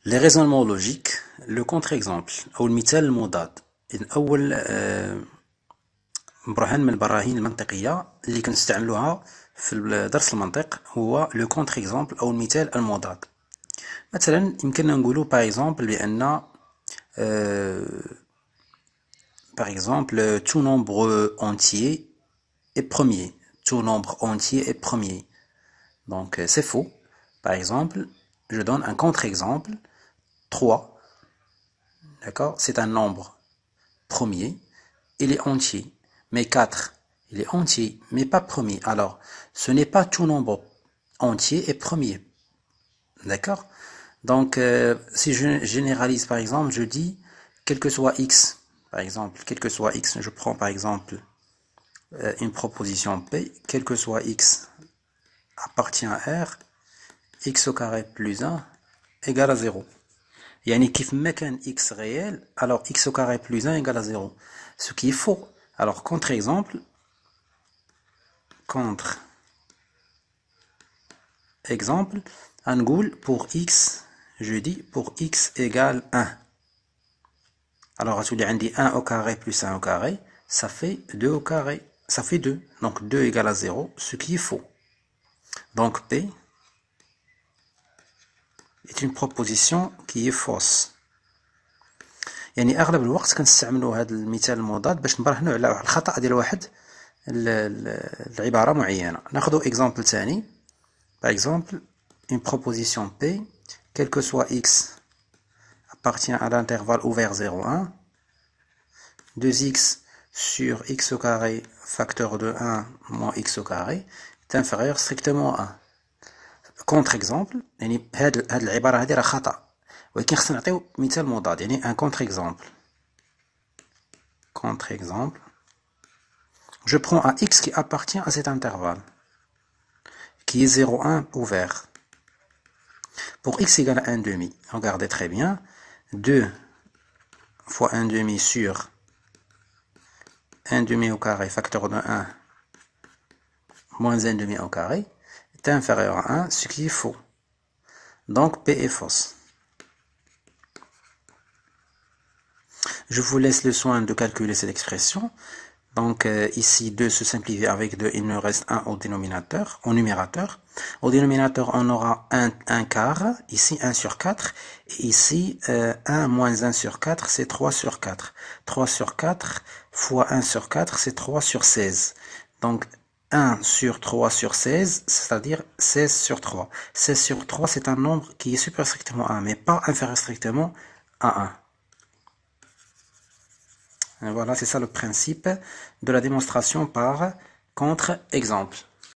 Les raisonnements logiques, le contre-exemple أو المثال المضاد. إذن أول برهان من البراهين المنطقية اللي كنستعملوها في درس المنطق هو لو contre-exemple أو المثال المضاد. مثلا يمكننا نقولو par exemple بأن par exemple tout nombre entier est premier. Tout nombre entier est premier. Donc c'est faux. Par exemple, je donne un contre-exemple. 3, d'accord, c'est un nombre premier, il est entier. Mais 4, il est entier, mais pas premier. Alors, ce n'est pas tout nombre entier et premier. D'accord? Donc, si je généralise par exemple, je dis, quel que soit x, par exemple, quel que soit x, je prends par exemple une proposition P, quel que soit x appartient à R, x au carré plus 1 égale à 0. يعني كيف ما كان x réel, alors x au carré plus 1 égale à 0. Ce qui est faux. Alors, contre-exemple, نقول pour x, je dis pour x égale 1. Alors, غتولي عندي 1 au carré plus 1 au carré, ça fait 2 au carré, ça fait 2. Donc 2 égale à 0, ce qui est faux. Donc P est une proposition qui est fausse. يعني اغلب الوقت كنستعملوا هذا المثال المضاد باش نبرهنوا على واحد الخطا ديال واحد العباره معينه. ناخذوا اكزامبل ثاني. Par exemple, une proposition P, quel que soit x appartient à l'intervalle ouvert 0, 1, 2x sur x au carré facteur de 1 moins x au carré est inférieur strictement à 1. Contre-exemple, يعني هاد العبارة هذه راه خطأ. ولكن خصنا نعطيو مثال مضاد يعني un contre-exemple. Contre-exemple. Je prends un x qui appartient à cet intervalle, qui est 0, 1 ouvert. Pour x égale à 1 demi, regardez très bien, 2 fois 1 demi sur 1 demi au carré facteur de 1 moins 1 demi au carré est inférieur à 1, ce qui est faux. Donc P est fausse. Je vous laisse le soin de calculer cette expression. Donc ici 2 se simplifie avec 2, il nous reste 1 au dénominateur, au numérateur. Au dénominateur, on aura 1 quart, ici 1 sur 4, et ici 1 moins 1 sur 4, c'est 3 sur 4. 3 sur 4 fois 1 sur 4, c'est 3 sur 16. Donc 1 sur 3 sur 16, c'est-à-dire 16 sur 3. 16 sur 3, c'est un nombre qui est supérieur strictement à 1, mais pas inférieur strictement à 1. Voilà, c'est ça le principe de la démonstration par contre-exemple.